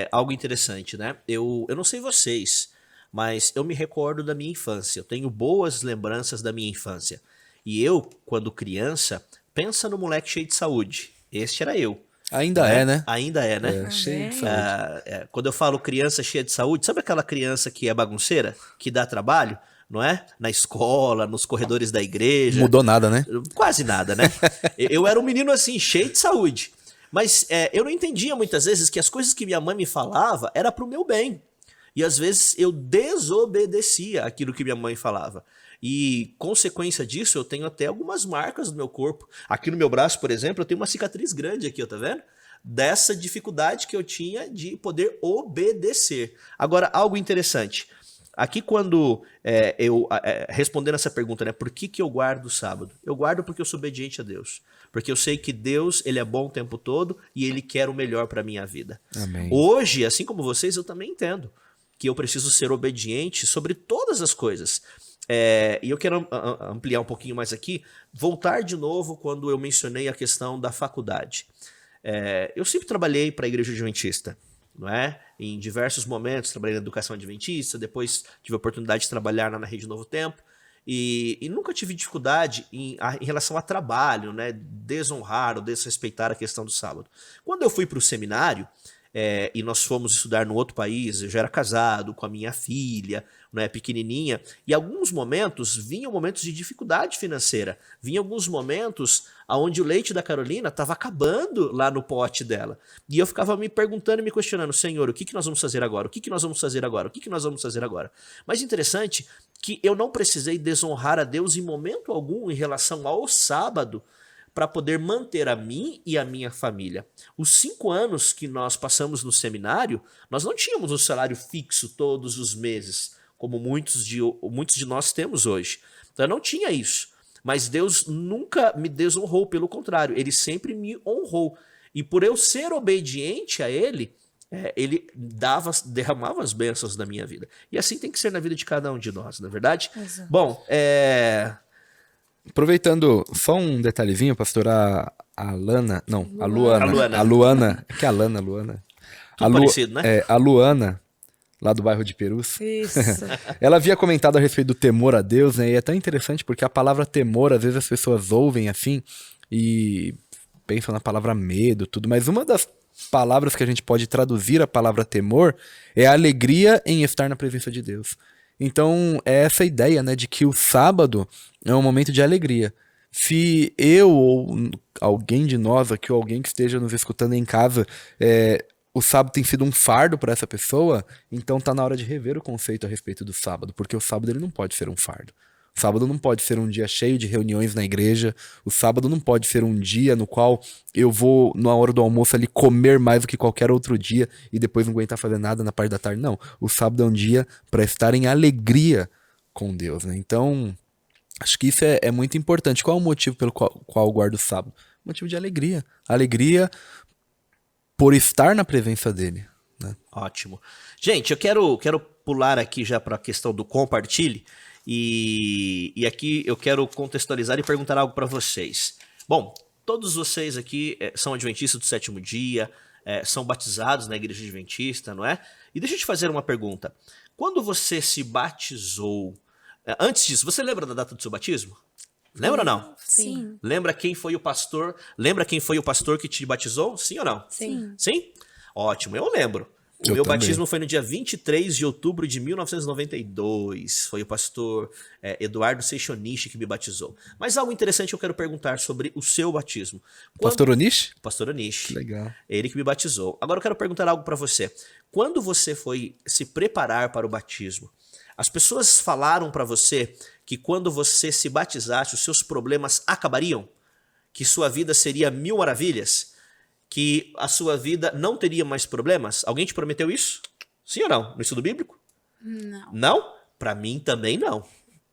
algo interessante, né? Eu não sei vocês, mas eu me recordo da minha infância. Eu tenho boas lembranças da minha infância. E eu, quando criança, pensa no moleque cheio de saúde. Este era eu. Ainda é, né? Ainda é, né? Cheio de saúde. Quando eu falo criança cheia de saúde, sabe aquela criança que é bagunceira? Que dá trabalho? Não é? Na escola, nos corredores da igreja. Mudou nada, né? Quase nada, né? Eu era um menino assim, cheio de saúde. Mas eu não entendia muitas vezes que as coisas que minha mãe me falava era pro meu bem. E às vezes eu desobedecia aquilo que minha mãe falava. E, consequência disso, eu tenho até algumas marcas no meu corpo. Aqui no meu braço, por exemplo, eu tenho uma cicatriz grande aqui, ó, tá vendo? Dessa dificuldade que eu tinha de poder obedecer. Agora, algo interessante. Aqui quando respondendo essa pergunta, né, por que eu guardo o sábado? Eu guardo porque eu sou obediente a Deus. Porque eu sei que Deus, ele é bom o tempo todo e ele quer o melhor para minha vida. Amém. Hoje, assim como vocês, eu também entendo que eu preciso ser obediente sobre todas as coisas. E eu quero ampliar um pouquinho mais aqui, voltar de novo quando eu mencionei a questão da faculdade. Eu sempre trabalhei para a Igreja Adventista. não é? Em diversos momentos, trabalhei na educação adventista, depois tive a oportunidade de trabalhar na Rede Novo Tempo, e nunca tive dificuldade em relação a trabalho, né? Desonrar ou desrespeitar a questão do sábado. Quando eu fui para o seminário, e nós fomos estudar no outro país, eu já era casado com a minha filha, né, pequenininha, e alguns momentos vinham momentos de dificuldade financeira, vinham alguns momentos onde o leite da Carolina estava acabando lá no pote dela, e eu ficava me perguntando e me questionando, Senhor, o que nós vamos fazer agora? O que nós vamos fazer agora? O que nós vamos fazer agora? Mas interessante que eu não precisei desonrar a Deus em momento algum em relação ao sábado, para poder manter a mim e a minha família. Os 5 anos que nós passamos no seminário, nós não tínhamos um salário fixo todos os meses, como muitos de nós temos hoje. Então eu não tinha isso. Mas Deus nunca me desonrou, pelo contrário, Ele sempre me honrou. E por eu ser obediente a Ele, Ele derramava as bênçãos na minha vida. E assim tem que ser na vida de cada um de nós, não é verdade? Exato. Bom, Aproveitando, só um detalhezinho, pastor, a Luana. A Luana. A Luana. É que a Luana. Tudo parecido, né? A Luana, lá do bairro de Perus. Isso. Ela havia comentado a respeito do temor a Deus, né? E é tão interessante porque a palavra temor, às vezes as pessoas ouvem assim e pensam na palavra medo, tudo. Mas uma das palavras que a gente pode traduzir a palavra temor é a alegria em estar na presença de Deus. Então, é essa ideia, né, de que o sábado é um momento de alegria. Se eu ou alguém de nós aqui, ou alguém que esteja nos escutando em casa, o sábado tem sido um fardo para essa pessoa, então tá na hora de rever o conceito a respeito do sábado, porque o sábado ele não pode ser um fardo. O sábado não pode ser um dia cheio de reuniões na igreja. O sábado não pode ser um dia no qual eu vou, na hora do almoço, ali comer mais do que qualquer outro dia e depois não aguentar fazer nada na parte da tarde. Não. O sábado é um dia para estar em alegria com Deus, né? Então, acho que isso é muito importante. Qual é o motivo pelo qual eu guardo o sábado? Motivo de alegria. Alegria por estar na presença dele, né? Ótimo. Gente, eu quero pular aqui já para a questão do compartilhe. E aqui eu quero contextualizar e perguntar algo para vocês. Bom, todos vocês aqui são adventistas do 7º dia, são batizados na igreja adventista, não é? E deixa eu te fazer uma pergunta. Quando você se batizou, antes disso, você lembra da data do seu batismo? Lembra ou não? Sim. Lembra quem foi o pastor? Lembra quem foi o pastor que te batizou? Sim ou não? Sim. Sim? Ótimo, eu lembro. O meu batismo foi no dia 23 de outubro de 1992. Foi o pastor Eduardo Seixonichi que me batizou. Mas algo interessante eu quero perguntar sobre o seu batismo. Pastor Onishi? Pastor Onishi. Que legal. Ele que me batizou. Agora eu quero perguntar algo para você. Quando você foi se preparar para o batismo, as pessoas falaram para você que quando você se batizasse, os seus problemas acabariam? Que sua vida seria 1000 maravilhas? Que a sua vida não teria mais problemas? Alguém te prometeu isso? Sim ou não? No estudo bíblico? Não. Não? Para mim também não.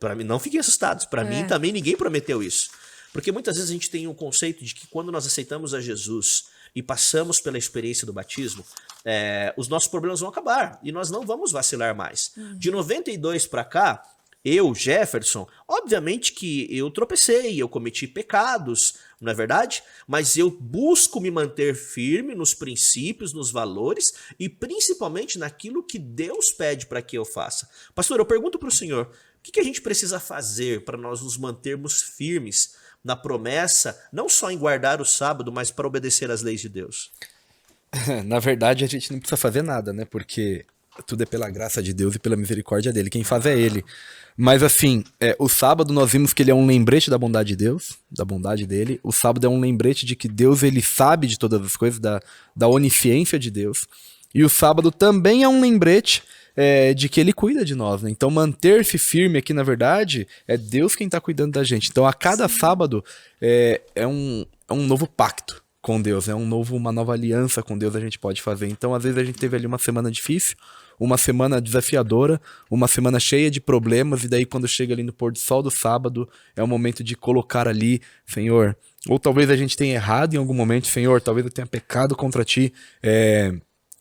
Para mim, não fiquem assustados. Para mim também ninguém prometeu isso. Porque muitas vezes a gente tem um conceito de que quando nós aceitamos a Jesus e passamos pela experiência do batismo, os nossos problemas vão acabar e nós não vamos vacilar mais. De 92 para cá, eu, Jefferson, obviamente que eu tropecei, eu cometi pecados, não é verdade? Mas eu busco me manter firme nos princípios, nos valores e principalmente naquilo que Deus pede para que eu faça. Pastor, eu pergunto para o senhor, o que a gente precisa fazer para nós nos mantermos firmes na promessa, não só em guardar o sábado, mas para obedecer às leis de Deus? Na verdade, a gente não precisa fazer nada, né? Porque tudo é pela graça de Deus e pela misericórdia dele. Quem faz é ele. Mas assim, o sábado nós vimos que ele é um lembrete da bondade de Deus, da bondade dele. O sábado é um lembrete de que Deus, ele sabe de todas as coisas, da onisciência de Deus. E o sábado também é um lembrete de que ele cuida de nós, né? Então manter-se firme aqui, na verdade, é Deus quem está cuidando da gente. Então a cada sábado é um novo pacto com Deus, uma nova aliança com Deus a gente pode fazer. Então às vezes a gente teve ali uma semana difícil, uma semana desafiadora, uma semana cheia de problemas, e daí quando chega ali no pôr do sol do sábado, é o momento de colocar ali, Senhor, ou talvez a gente tenha errado em algum momento, Senhor, talvez eu tenha pecado contra ti,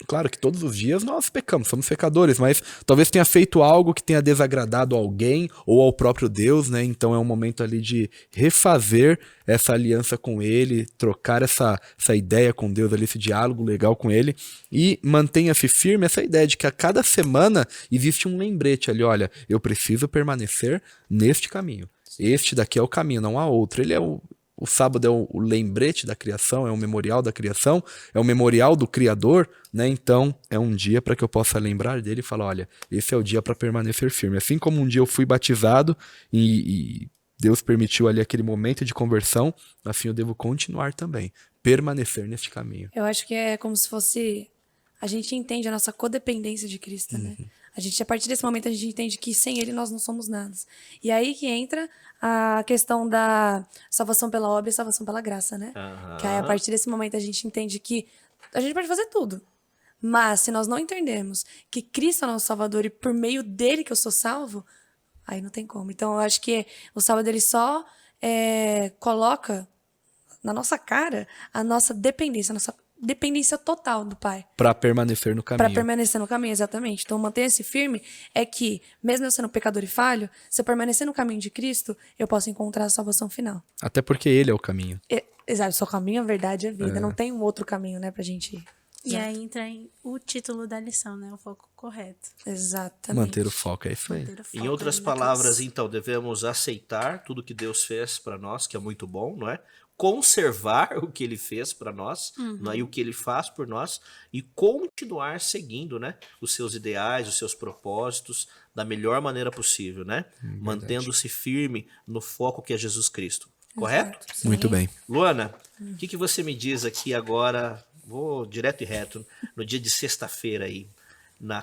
Claro que todos os dias nós pecamos, somos pecadores, mas talvez tenha feito algo que tenha desagradado alguém ou ao próprio Deus, né? Então é um momento ali de refazer essa aliança com ele, trocar essa ideia com Deus ali, esse diálogo legal com ele, e mantenha-se firme essa ideia de que a cada semana existe um lembrete ali, olha, eu preciso permanecer neste caminho. Este daqui é o caminho, não há outro. Ele é o sábado é o lembrete da criação, é o memorial da criação, é o memorial do Criador, né? Então é um dia para que eu possa lembrar dele e falar, olha, esse é o dia para permanecer firme. Assim como um dia eu fui batizado e Deus permitiu ali aquele momento de conversão, assim eu devo continuar também, permanecer neste caminho. Eu acho que é como se fosse... A gente entende a nossa codependência de Cristo, né? A gente, a partir desse momento, a gente entende que sem Ele nós não somos nada. E aí que entra a questão da salvação pela obra e salvação pela graça, né? Que aí, a partir desse momento, a gente entende que a gente pode fazer tudo. Mas, se nós não entendermos que Cristo é nosso Salvador e por meio dele que eu sou salvo, aí não tem como. Então, eu acho que o sábado, ele só coloca na nossa cara a nossa dependência total do Pai. Para permanecer no caminho. Para permanecer no caminho, exatamente. Então, manter-se firme é que, mesmo eu sendo pecador e falho, se eu permanecer no caminho de Cristo, eu posso encontrar a salvação final. Até porque ele é o caminho. Exato, só caminho, a verdade e a vida. Não tem um outro caminho, né, pra gente ir. E aí entra o título da lição, né? O foco correto. Exatamente. Manter o foco, é isso aí. Manter o foco Em outras ali palavras, naqueles- então, devemos aceitar tudo que Deus fez para nós, que é muito bom, não é? Conservar o que ele fez para nós, não é? E o que ele faz por nós, e continuar seguindo, né? Os seus ideais, os seus propósitos da melhor maneira possível, né? Mantendo-se firme no foco que é Jesus Cristo. Correto? Exato, sim. Muito bem. Luana, o que você me diz aqui agora? Vou direto e reto, no dia de sexta-feira aí,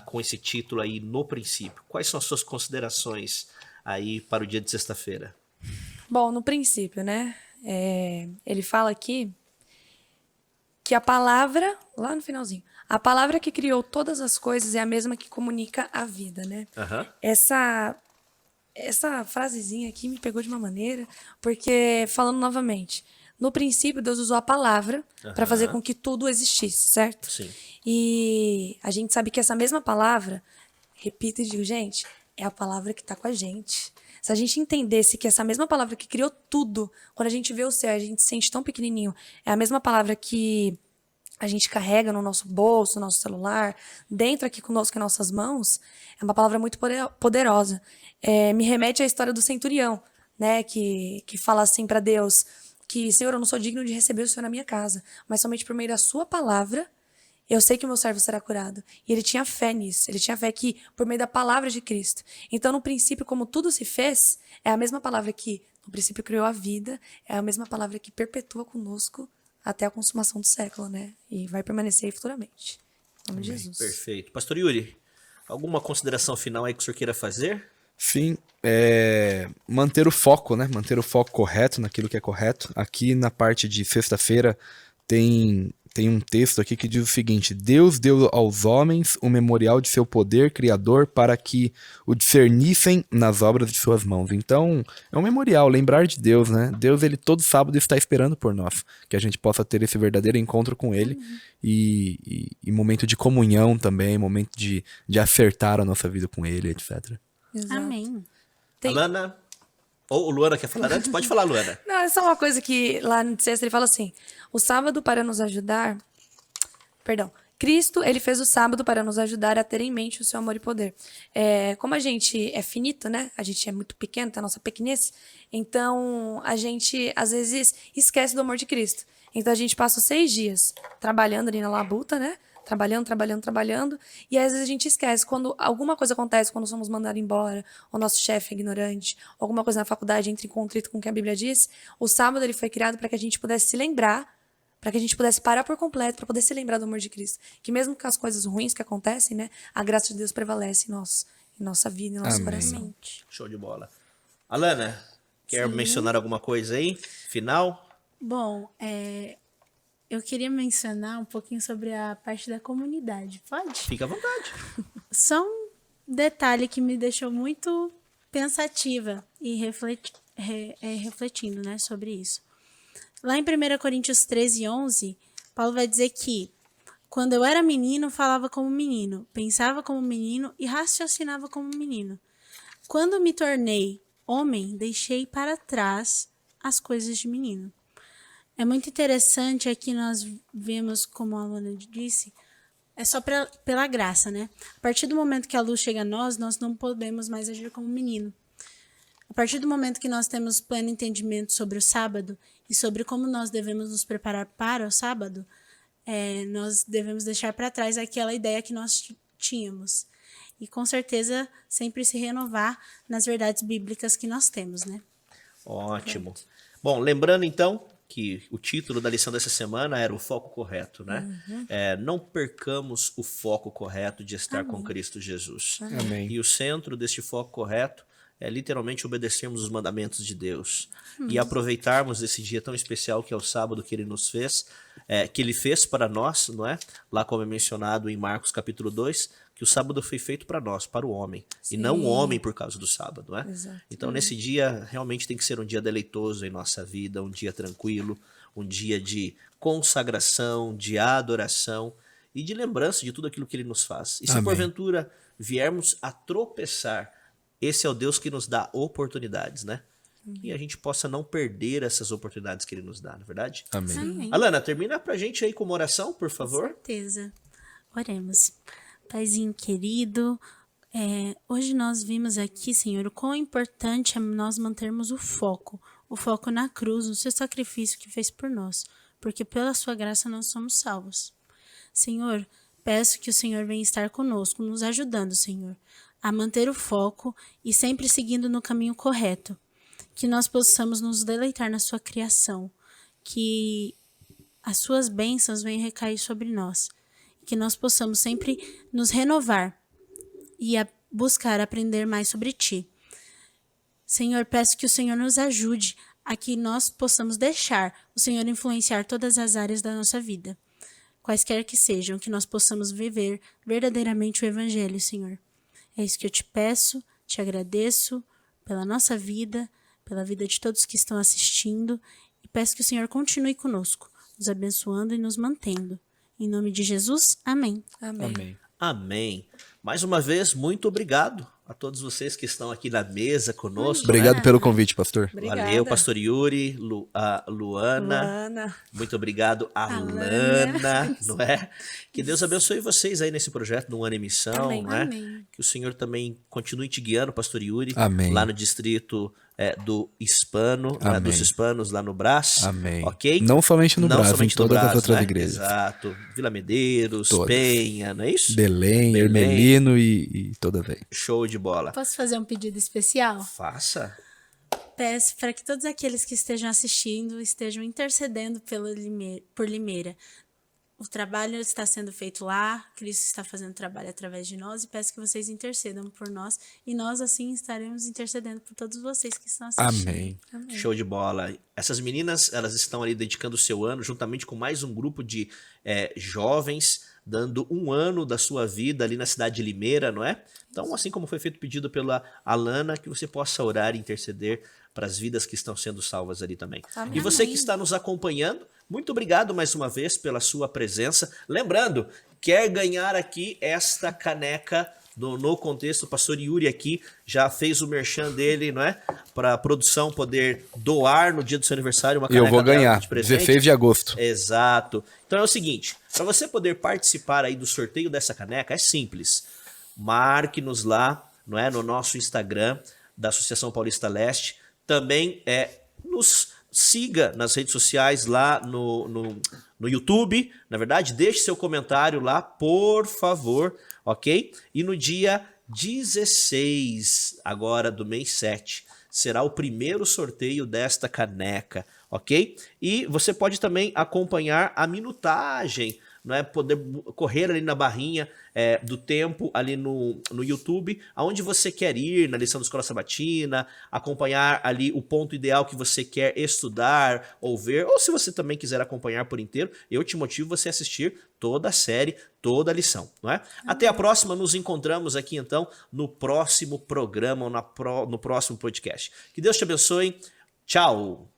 com esse título aí, No Princípio. Quais são as suas considerações aí para o dia de sexta-feira? Bom, no princípio, né? Ele fala aqui que a palavra, lá no finalzinho, a palavra que criou todas as coisas é a mesma que comunica a vida, né? Aham. Essa frasezinha aqui me pegou de uma maneira, porque, falando novamente, no princípio Deus usou a palavra para fazer com que tudo existisse, certo? Sim. E a gente sabe que essa mesma palavra, repito e digo, gente, é a palavra que está com a gente. Se a gente entendesse que essa mesma palavra que criou tudo, quando a gente vê o céu, a gente se sente tão pequenininho, é a mesma palavra que a gente carrega no nosso bolso, no nosso celular, dentro aqui conosco em nossas mãos, é uma palavra muito poderosa. Me remete à história do centurião, né, que fala assim para Deus, que, Senhor, eu não sou digno de receber o Senhor na minha casa, mas somente por meio da sua palavra, eu sei que o meu servo será curado. E ele tinha fé nisso. Ele tinha fé que, por meio da palavra de Cristo. Então, no princípio, como tudo se fez, é a mesma palavra que, no princípio, criou a vida, é a mesma palavra que perpetua conosco até a consumação do século, né? E vai permanecer aí futuramente. Em nome de Jesus. Perfeito. Pastor Yuri, alguma consideração final aí que o senhor queira fazer? Sim, manter o foco, né? Manter o foco correto naquilo que é correto. Aqui na parte de sexta-feira tem um texto aqui que diz o seguinte: Deus deu aos homens o memorial de seu poder criador para que o discernissem nas obras de suas mãos. Então, é um memorial, lembrar de Deus, né? Deus, ele todo sábado está esperando por nós, que a gente possa ter esse verdadeiro encontro com ele e momento de comunhão também, momento de acertar a nossa vida com ele, etc. Exato. Amém. Alana, ou Luana quer falar antes? Pode falar, Luana. Não, é só uma coisa que lá no sexta ele fala assim: o sábado para nos ajudar. Perdão. Cristo, ele fez o sábado para nos ajudar a ter em mente o seu amor e poder. Como a gente é finito, né? A gente é muito pequeno, tem a nossa pequenez. Então, a gente, às vezes, esquece do amor de Cristo. Então, a gente passa os 6 dias trabalhando ali na labuta, né? Trabalhando. E às vezes a gente esquece. Quando alguma coisa acontece, quando somos mandados embora, o nosso chefe é ignorante, alguma coisa na faculdade entra em conflito com o que a Bíblia diz, o sábado ele foi criado para que a gente pudesse se lembrar, para que a gente pudesse parar por completo, para poder se lembrar do amor de Cristo. Que mesmo com as coisas ruins que acontecem, né, a graça de Deus prevalece em nossa vida, em nosso Amém. coração. Show de bola. Alana, quer mencionar alguma coisa aí? Final? Bom, eu queria mencionar um pouquinho sobre a parte da comunidade. Pode? Fica à vontade. Só um detalhe que me deixou muito pensativa e refletindo, né, sobre isso. Lá em 1 Coríntios 13:11, Paulo vai dizer que Quando eu era menino, falava como menino, pensava como menino e raciocinava como menino. Quando me tornei homem, deixei para trás as coisas de menino. É muito interessante aqui nós vemos, como a Luana disse, é só pela graça, né? A partir do momento que a luz chega a nós não podemos mais agir como menino. A partir do momento que nós temos pleno entendimento sobre o sábado e sobre como nós devemos nos preparar para o sábado, nós devemos deixar para trás aquela ideia que nós tínhamos. E com certeza sempre se renovar nas verdades bíblicas que nós temos, né? Ótimo. Bom, lembrando então que o título da lição dessa semana era o foco correto, né? Não percamos o foco correto de estar com Cristo Jesus. Amém. E o centro deste foco correto é literalmente obedecermos os mandamentos de Deus e aproveitarmos esse dia tão especial que é o sábado que Ele nos fez, que Ele fez para nós, não é? Lá como é mencionado em Marcos capítulo 2, que o sábado foi feito para nós, para o homem, e não o homem por causa do sábado, não é? Exato. Então nesse dia realmente tem que ser um dia deleitoso em nossa vida, um dia tranquilo, um dia de consagração, de adoração e de lembrança de tudo aquilo que Ele nos faz. E se Amém. porventura viermos a tropeçar, esse é o Deus que nos dá oportunidades, né? E a gente possa não perder essas oportunidades que Ele nos dá, não é verdade? Amém. Amém. Alana, termina pra gente aí com uma oração, por Com favor. certeza. Oremos. Paizinho querido, hoje nós vimos aqui, Senhor, o quão importante é nós mantermos o foco na cruz, no seu sacrifício que fez por nós, porque pela sua graça nós somos salvos. Senhor, peço que o Senhor venha estar conosco, nos ajudando, Senhor, a manter o foco e sempre seguindo no caminho correto, que nós possamos nos deleitar na sua criação, que as suas bênçãos venham recair sobre nós, que nós possamos sempre nos renovar e buscar aprender mais sobre Ti. Senhor, peço que o Senhor nos ajude a que nós possamos deixar o Senhor influenciar todas as áreas da nossa vida, quaisquer que sejam, que nós possamos viver verdadeiramente o Evangelho, Senhor. É isso que eu te peço, te agradeço pela nossa vida, pela vida de todos que estão assistindo e peço que o Senhor continue conosco, nos abençoando e nos mantendo. Em nome de Jesus, amém. Amém. Amém. Amém. Mais uma vez, muito obrigado a todos vocês que estão aqui na mesa conosco. Obrigado né? pelo convite, pastor. Obrigada. Valeu, pastor Yuri, a Luana. Luana. Muito obrigado, Alana. Alana, não é? Que Deus abençoe vocês aí nesse projeto do Ano em Missão, Amém. não é? Amém. Que o Senhor também continue te guiando, pastor Yuri, Amém. lá no distrito do Hispano, Amém. dos Hispanos, lá no Brás, Amém. ok? Não somente no Não Brás, em somente no todas Brás, as outras né? igrejas. Exato. Vila Medeiros, Todas. Penha, não é isso? Belém, Ermelino e toda vez. Show de bola. Posso fazer um pedido especial? Faça. Peço para que todos aqueles que estejam assistindo estejam intercedendo por Limeira. O trabalho está sendo feito lá, Cristo está fazendo trabalho através de nós e peço que vocês intercedam por nós e nós assim estaremos intercedendo por todos vocês que estão assistindo. Amém. Show de bola. Essas meninas, elas estão ali dedicando o seu ano, juntamente com mais um grupo de jovens, dando um ano da sua vida ali na cidade de Limeira, não é? Então, assim como foi feito pedido pela Alana, que você possa orar e interceder para as vidas que estão sendo salvas ali também. Amém. E você que está nos acompanhando, muito obrigado mais uma vez pela sua presença. Lembrando, quer ganhar aqui esta caneca no contexto, o pastor Yuri aqui já fez o merchan dele, não é? Para a produção poder doar no dia do seu aniversário uma caneca Eu vou dela ganhar, de presente. 16 de agosto. Exato. Então é o seguinte, para você poder participar aí do sorteio dessa caneca, é simples. Marque-nos lá, não é, no nosso Instagram da Associação Paulista Leste. Também nos siga nas redes sociais lá no YouTube, na verdade, deixe seu comentário lá, por favor, ok? E no dia 16, agora do mês 7, será o primeiro sorteio desta caneca, ok? E você pode também acompanhar a minutagem, não é? Poder correr ali na barrinha do tempo ali no YouTube, aonde você quer ir na lição da Escola Sabatina, acompanhar ali o ponto ideal que você quer estudar ou ver, ou se você também quiser acompanhar por inteiro, eu te motivo você a assistir toda a série, toda a lição, não é? Até a próxima, nos encontramos aqui então no próximo programa, no próximo podcast. Que Deus te abençoe, tchau!